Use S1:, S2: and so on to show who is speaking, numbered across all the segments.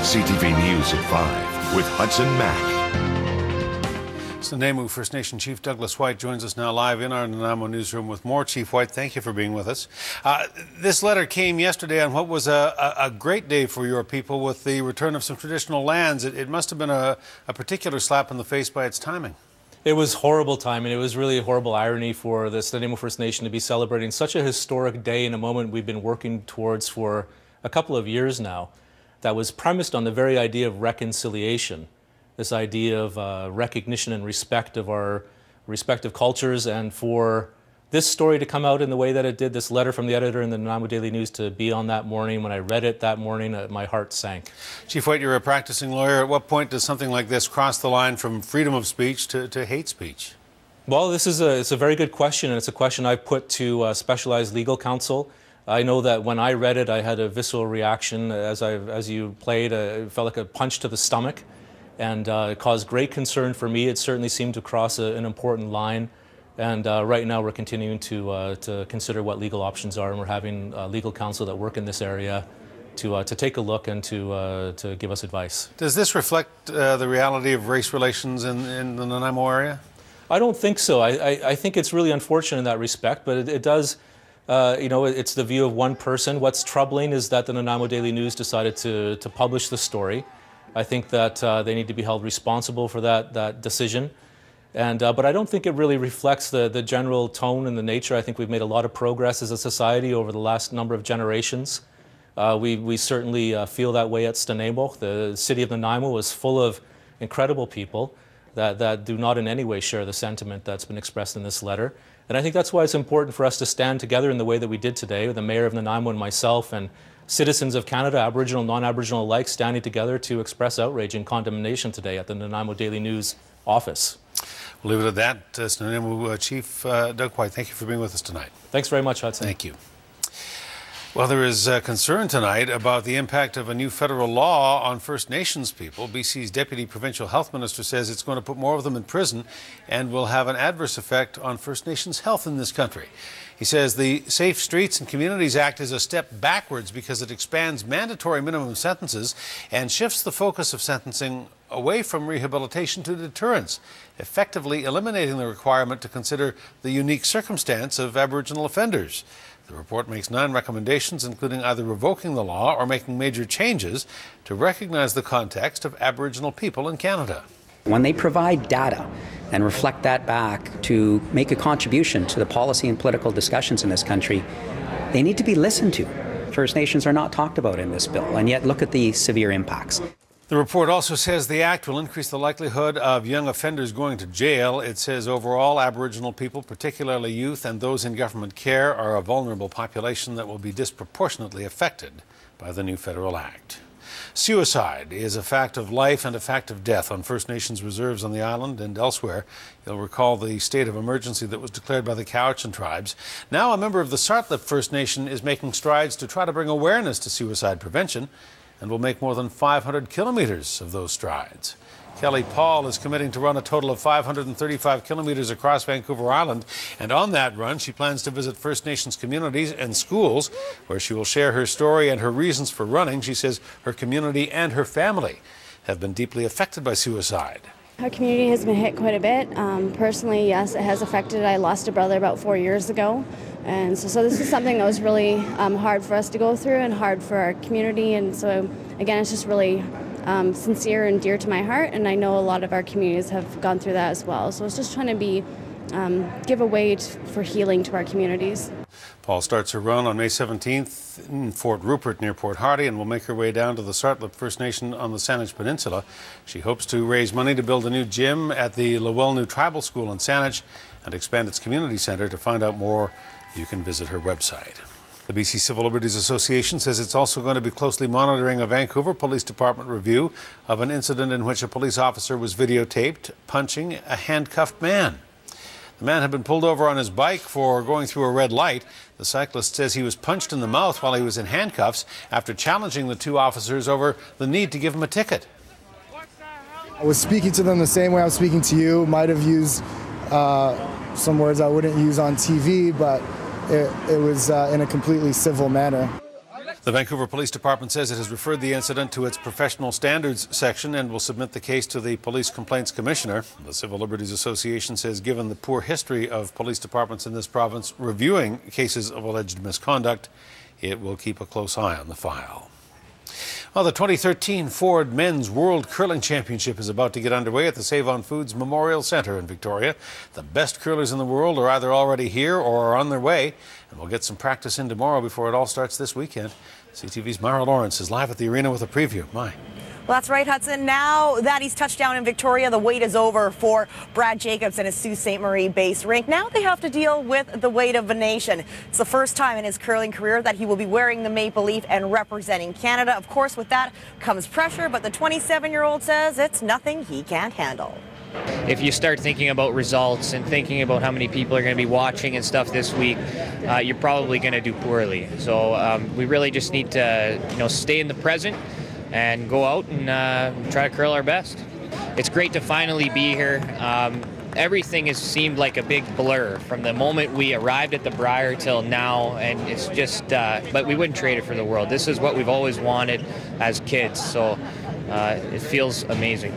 S1: CTV News at 5 with Hudson Mack.
S2: Nanaimo First Nation Chief Douglas White joins us now live in our Nanaimo newsroom with more. Chief White, thank you for being with us. This letter came yesterday on what was a great day for your people with the return of some traditional lands. It must have been a particular slap in the face by its timing.
S3: It was horrible timing. It was really a horrible irony for the Nanaimo First Nation to be celebrating such a historic day in a moment we've been working towards for a couple of years now that was premised on the very idea of reconciliation. This idea of recognition and respect of our respective cultures, and for this story to come out in the way that it did, this letter from the editor in the Nanaimo Daily News to be on that morning. When I read it that morning, my heart sank.
S2: Chief White, you're a practicing lawyer. At what point does something like this cross the line from freedom of speech to hate speech?
S3: Well, it's a very good question, and it's a question I've put to specialized legal counsel. I know that when I read it, I had a visceral reaction. As you played, it felt like a punch to the stomach. And it caused great concern for me. It certainly seemed to cross an important line. And right now we're continuing to consider what legal options are, and we're having legal counsel that work in this area to take a look and to give us advice. Does
S2: this reflect the reality of race relations in the Nanaimo area?
S3: I don't think so. I think it's really unfortunate in that respect, but it does, it's the view of one person. What's troubling is that the Nanaimo Daily News decided to publish the story. I think that they need to be held responsible for that decision. But I don't think it really reflects the general tone and the nature. I think we've made a lot of progress as a society over the last number of generations. We certainly feel that way at Nanaimo. The city of Nanaimo is full of incredible people that do not in any way share the sentiment that's been expressed in this letter. And I think that's why it's important for us to stand together in the way that we did today, with the mayor of Nanaimo and myself, and citizens of Canada, Aboriginal, non-Aboriginal alike, standing together to express outrage and condemnation today at the Nanaimo Daily News office.
S2: We'll leave it at that. Nanaimo Chief Doug White, thank you for being with us tonight.
S3: Thanks very much, Hudson.
S2: Thank you. Well, there is concern tonight about the impact of a new federal law on First Nations people. BC's Deputy Provincial Health Minister says it's going to put more of them in prison and will have an adverse effect on First Nations health in this country. He says the Safe Streets and Communities Act is a step backwards because it expands mandatory minimum sentences and shifts the focus of sentencing away from rehabilitation to deterrence, effectively eliminating the requirement to consider the unique circumstance of Aboriginal offenders. The report makes 9 recommendations, including either revoking the law or making major changes to recognize the context of Aboriginal people in Canada.
S4: When they provide data and reflect that back to make a contribution to the policy and political discussions in this country, they need to be listened to. First Nations are not talked about in this bill, and yet look at the severe impacts.
S2: The report also says the act will increase the likelihood of young offenders going to jail. It says overall Aboriginal people, particularly youth and those in government care, are a vulnerable population that will be disproportionately affected by the new federal act. Suicide is a fact of life and a fact of death on First Nations reserves on the island and elsewhere. You'll recall the state of emergency that was declared by the Cowichan tribes. Now a member of the Sartlip First Nation is making strides to try to bring awareness to suicide prevention and will make more than 500 kilometers of those strides. Kelly Paul is committing to run a total of 535 kilometers across Vancouver Island, and on that run she plans to visit First Nations communities and schools where she will share her story and her reasons for running. She says her community and her family have been deeply affected by suicide.
S5: Our community has been hit quite a bit. Personally, yes, it has affected. I lost a brother about 4 years ago, and so this is something that was really hard for us to go through and hard for our community, and so again it's just really sincere and dear to my heart, and I know a lot of our communities have gone through that as well. So it's just trying to be give a way for healing to our communities.
S2: Paul starts her run on May 17th in Fort Rupert near Port Hardy and will make her way down to the Sartlip First Nation on the Saanich Peninsula. She hopes to raise money to build a new gym at the Lowellnu Tribal School in Saanich and expand its community centre. To find out more, you can visit her website. The BC Civil Liberties Association says it's also going to be closely monitoring a Vancouver Police Department review of an incident in which a police officer was videotaped punching a handcuffed man. The man had been pulled over on his bike for going through a red light. The cyclist says he was punched in the mouth while he was in handcuffs after challenging the 2 officers over the need to give him a ticket.
S6: I was speaking to them the same way I was speaking to you. Might have used some words I wouldn't use on TV, but it was in a completely civil manner.
S2: The Vancouver Police Department says it has referred the incident to its professional standards section and will submit the case to the Police Complaints Commissioner. The Civil Liberties Association says given the poor history of police departments in this province reviewing cases of alleged misconduct, it will keep a close eye on the file. Well, the 2013 Ford Men's World Curling Championship is about to get underway at the Save on Foods Memorial Centre in Victoria. The best curlers in the world are either already here or are on their way, and we'll get some practice in tomorrow before it all starts this weekend. CTV's Myra Lawrence is live at the arena with a preview. Well,
S7: that's right, Hudson. Now that he's touched down in Victoria, the wait is over for Brad Jacobs and his Sault Ste. Marie-based rink. Now they have to deal with the weight of a nation. It's the first time in his curling career that he will be wearing the maple leaf and representing Canada. Of course, with that comes pressure, but the 27-year-old says it's nothing he can't handle.
S8: If you start thinking about results and thinking about how many people are going to be watching and stuff this week, you're probably going to do poorly. So we really just need to, stay in the present and go out and try to curl our best. It's great to finally be here. Everything has seemed like a big blur from the moment we arrived at the Briar till now, and it's just, but we wouldn't trade it for the world. This is what we've always wanted as kids, so it feels amazing.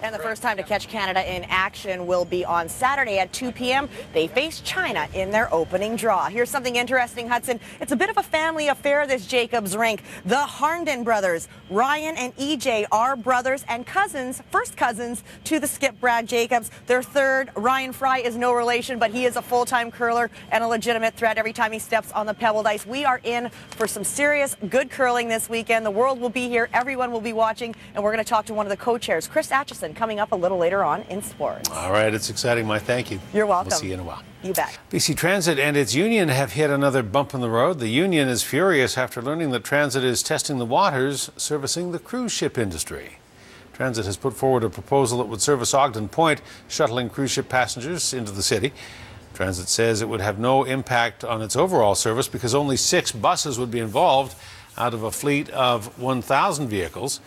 S7: And the first time to catch Canada in action will be on Saturday at 2 p.m. They face China in their opening draw. Here's something interesting, Hudson. It's a bit of a family affair, this Jacobs rink. The Harnden brothers, Ryan and EJ, are brothers and cousins, first cousins to the skip Brad Jacobs. Their third, Ryan Fry, is no relation, but he is a full-time curler and a legitimate threat every time he steps on the pebbled ice. We are in for some serious good curling this weekend. The world will be here. Everyone will be watching, and we're going to talk to one of the co-chairs, Chris Atchison, coming up a little later on in sports.
S2: all right, it's exciting, Mike. Thank you.
S7: You're welcome.
S2: We'll see you in a while.
S7: You bet.
S2: BC Transit and its union have hit another bump in the road. The union is furious after learning that Transit is testing the waters servicing the cruise ship industry. Transit has put forward a proposal that would service Ogden Point, shuttling cruise ship passengers into the city. Transit says it would have no impact on its overall service because only 6 buses would be involved out of a fleet of 1,000 vehicles.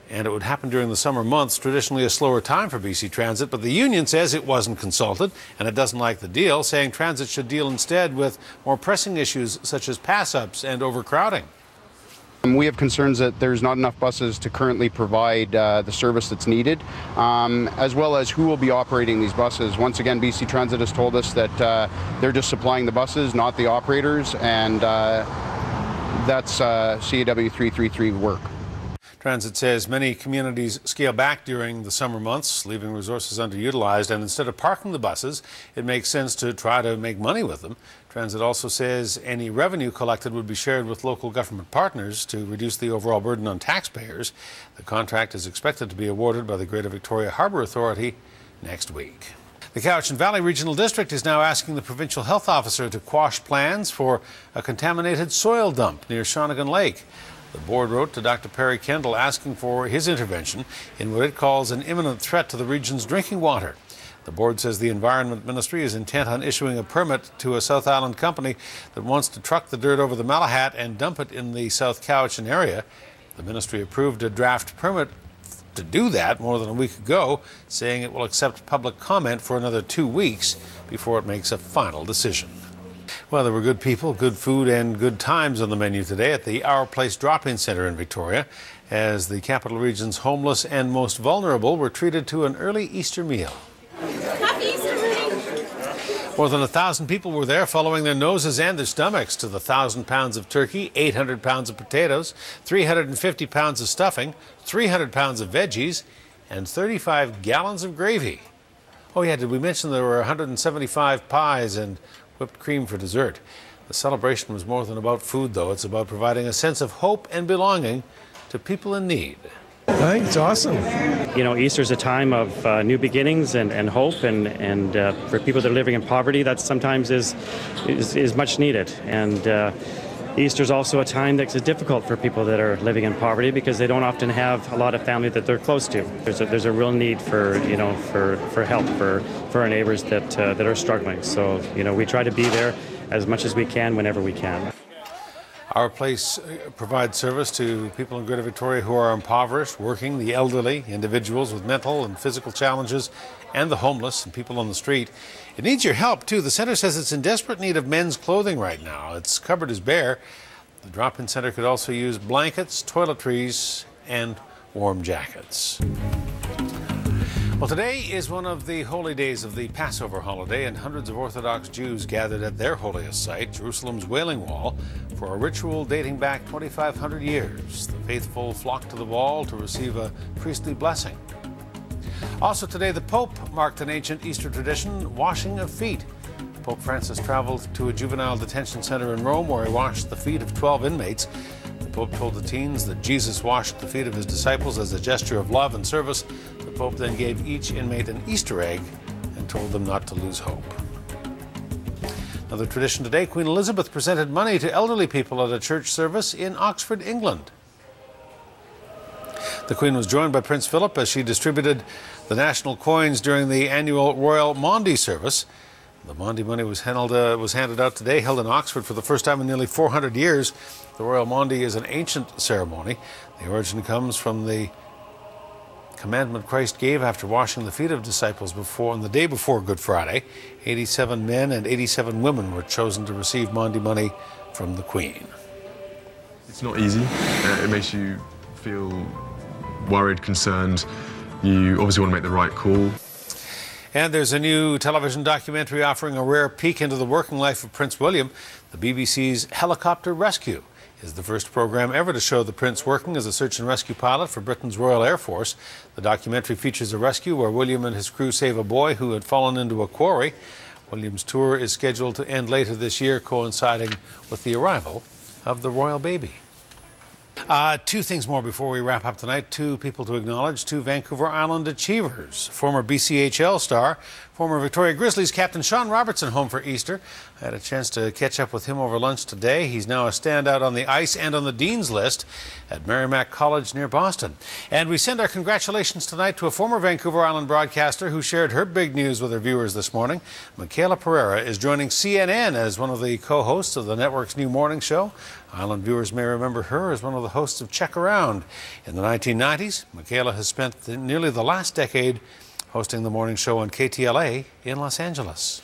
S2: And it would happen during the summer months, traditionally a slower time for BC Transit. But the union says it wasn't consulted and it doesn't like the deal, saying Transit should deal instead with more pressing issues such as pass-ups and overcrowding.
S9: We have concerns that there's not enough buses to currently provide the service that's needed, as well as who will be operating these buses. Once again, BC Transit has told us that they're just supplying the buses, not the operators, and that's CAW 333 work.
S2: Transit says many communities scale back during the summer months, leaving resources underutilized, and instead of parking the buses, it makes sense to try to make money with them. Transit also says any revenue collected would be shared with local government partners to reduce the overall burden on taxpayers. The contract is expected to be awarded by the Greater Victoria Harbour Authority next week. The Cowichan Valley Regional District is now asking the provincial health officer to quash plans for a contaminated soil dump near Shawnigan Lake. The board wrote to Dr. Perry Kendall asking for his intervention in what it calls an imminent threat to the region's drinking water. The board says the Environment Ministry is intent on issuing a permit to a South Island company that wants to truck the dirt over the Malahat and dump it in the South Cowichan area. The ministry approved a draft permit to do that more than a week ago, saying it will accept public comment for another 2 weeks before it makes a final decision. Well, there were good people, good food, and good times on the menu today at the Our Place Drop-In Centre in Victoria, as the Capital Region's homeless and most vulnerable were treated to an early Easter meal.
S10: Happy Easter, Rudy!
S2: More than 1,000 people were there, following their noses and their stomachs to the 1,000 pounds of turkey, 800 pounds of potatoes, 350 pounds of stuffing, 300 pounds of veggies, and 35 gallons of gravy. Oh yeah, did we mention there were 175 pies and whipped cream for dessert? The celebration was more than about food, though. It's about providing a sense of hope and belonging to people in need.
S11: I think it's awesome.
S12: You know, Easter's a time of new beginnings and hope, and for people that are living in poverty, that sometimes is much needed. And Easter's also a time that's difficult for people that are living in poverty because they don't often have a lot of family that they're close to. There's a real need for help for our neighbors that are struggling. So we try to be there as much as we can whenever we can.
S2: Our Place provides service to people in Greater Victoria who are impoverished, working, the elderly, individuals with mental and physical challenges, and the homeless and people on the street. It needs your help, too. The centre says it's in desperate need of men's clothing right now. Its cupboard is bare, The drop-in center could also use blankets, toiletries, and warm jackets. Well, today is one of the holy days of the Passover holiday, and hundreds of Orthodox Jews gathered at their holiest site, Jerusalem's Wailing Wall, for a ritual dating back 2,500 years. The faithful flocked to the wall to receive a priestly blessing. Also today, the Pope marked an ancient Easter tradition, washing of feet. Pope Francis traveled to a juvenile detention center in Rome where he washed the feet of 12 inmates. The Pope told the teens that Jesus washed the feet of his disciples as a gesture of love and service. The Pope then gave each inmate an Easter egg and told them not to lose hope. Another tradition today, Queen Elizabeth presented money to elderly people at a church service in Oxford, England. The Queen was joined by Prince Philip as she distributed the national coins during the annual Royal Maundy service. The Maundy money was handed out today, held in Oxford for the first time in nearly 400 years. The Royal Maundy is an ancient ceremony. The origin comes from the commandment Christ gave after washing the feet of disciples on the day before Good Friday. 87 men and 87 women were chosen to receive Maundy money from the Queen.
S11: It's not easy. It makes you feel worried, concerned. You obviously want to make the right call.
S2: And there's a new television documentary offering a rare peek into the working life of Prince William. The BBC's Helicopter Rescue is the first program ever to show the Prince working as a search and rescue pilot for Britain's Royal Air Force. The documentary features a rescue where William and his crew save a boy who had fallen into a quarry. William's tour is scheduled to end later this year, coinciding with the arrival of the royal baby. Two things more before we wrap up tonight. Two people to acknowledge, two Vancouver Island achievers. Former BCHL star, former Victoria Grizzlies captain Sean Robertson home for Easter. I had a chance to catch up with him over lunch today. He's now a standout on the ice and on the Dean's List at Merrimack College near Boston. And we send our congratulations tonight to a former Vancouver Island broadcaster who shared her big news with her viewers this morning. Michaela Pereira is joining CNN as one of the co-hosts of the network's new morning show. Island viewers may remember her as one of the hosts of Check Around. In the 1990s, Michaela has spent nearly the last decade hosting the morning show on KTLA in Los Angeles.